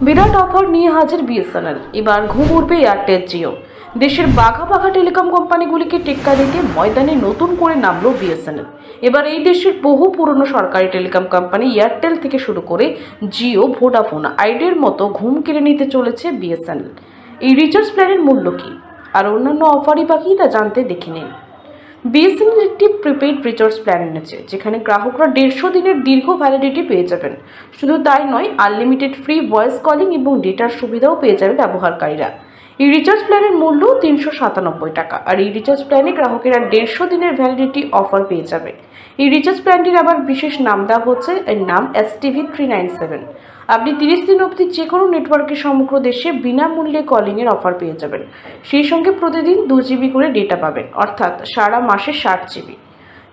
বিরাট offer নিয়ে হাজির BSNL. এবার ঘুম উড়বে এয়ারটেল জিও। দেশের বাঘা বাঘা টেলিকম কোম্পানিগুলিকে টেক্কা দিতে ময়দানে নতুন করে নামলো বিএসএনএল। এবার এই দেশের বহু পুরনো সরকারি টেলিকম কোম্পানি এয়ারটেল থেকে শুরু করে জিও, ভোডাফোন, আইডিয়ার মতো ঘুম কেড়ে নিতে চলেছে বিএসএনএল। এই রিচার্জ প্ল্যানের মূল্য কী আর অন্যান্য অফারই বাকি তা জানতে দেখে নিন। বিএসএনএল একটি প্রিপেইড রিচার্জ প্ল্যান এনেছে, যেখানে গ্রাহকরা 150 দিনের দীর্ঘ ভ্যালিডিটি পেয়ে যাবেন। শুধু তাই নয়, আনলিমিটেড ফ্রি ভয়েস কলিং এবং ডেটার সুবিধাও পেয়ে যাবে ব্যবহারকারীরা। এই রিচার্জ প্ল্যানের মূল্য 397 টাকা, আর এই রিচার্জ প্ল্যানে গ্রাহকেরা 150 দিনের ভ্যালিডিটি অফার পেয়ে যাবে। এই রিচার্জ প্ল্যানটির আবার বিশেষ নাম দেওয়া হচ্ছে, এর নাম STV397। আপনি 30 দিন অবধি যে কোনো নেটওয়ার্কে সমগ্র দেশে বিনামূল্যে কলিংয়ের অফার পেয়ে যাবেন। সেই সঙ্গে প্রতিদিন 2 GB করে ডেটা পাবেন, অর্থাৎ সারা মাসে 60 GB।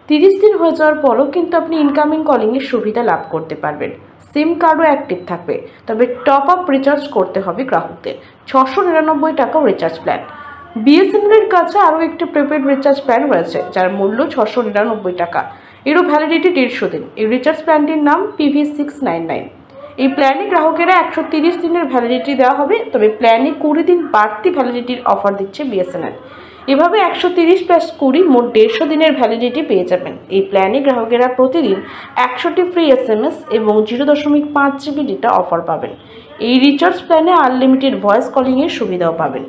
30 দিন হয়ে যাওয়ার পরও কিন্তু আপনি ইনকামিং কলিংয়ের সুবিধা লাভ করতে পারবেন। সিম কার্ডও অ্যাক্টিভ থাকবে, তবে টপ আপ রিচার্জ করতে হবে গ্রাহকদের। 699 টাকাও রিচার্জ প্ল্যান। বিএসএনএলের কাছে আরও একটি প্রিপেড রিচার্জ প্ল্যান রয়েছে, যার মূল্য 699 টাকা। এরও ভ্যালিডিটি 150 দিন। এই রিচার্জ প্ল্যানটির নাম PV699। এই প্ল্যানে গ্রাহকেরা 130 দিনের ভ্যালিডিটি দেওয়া হবে, তবে প্ল্যানে 20 দিন বাড়তি ভ্যালিডিটির অফার দিচ্ছে বিএসএনএল। এভাবে 130 + 20 মোট 150 দিনের ভ্যালিডিটি পেয়ে যাবেন। এই প্ল্যানে গ্রাহকেরা প্রতিদিন 100টি ফ্রি SMS এবং 0.5 GB ডেটা অফার পাবেন। এই রিচার্জ প্ল্যানে আনলিমিটেড ভয়েস কলিংয়ের সুবিধাও পাবেন।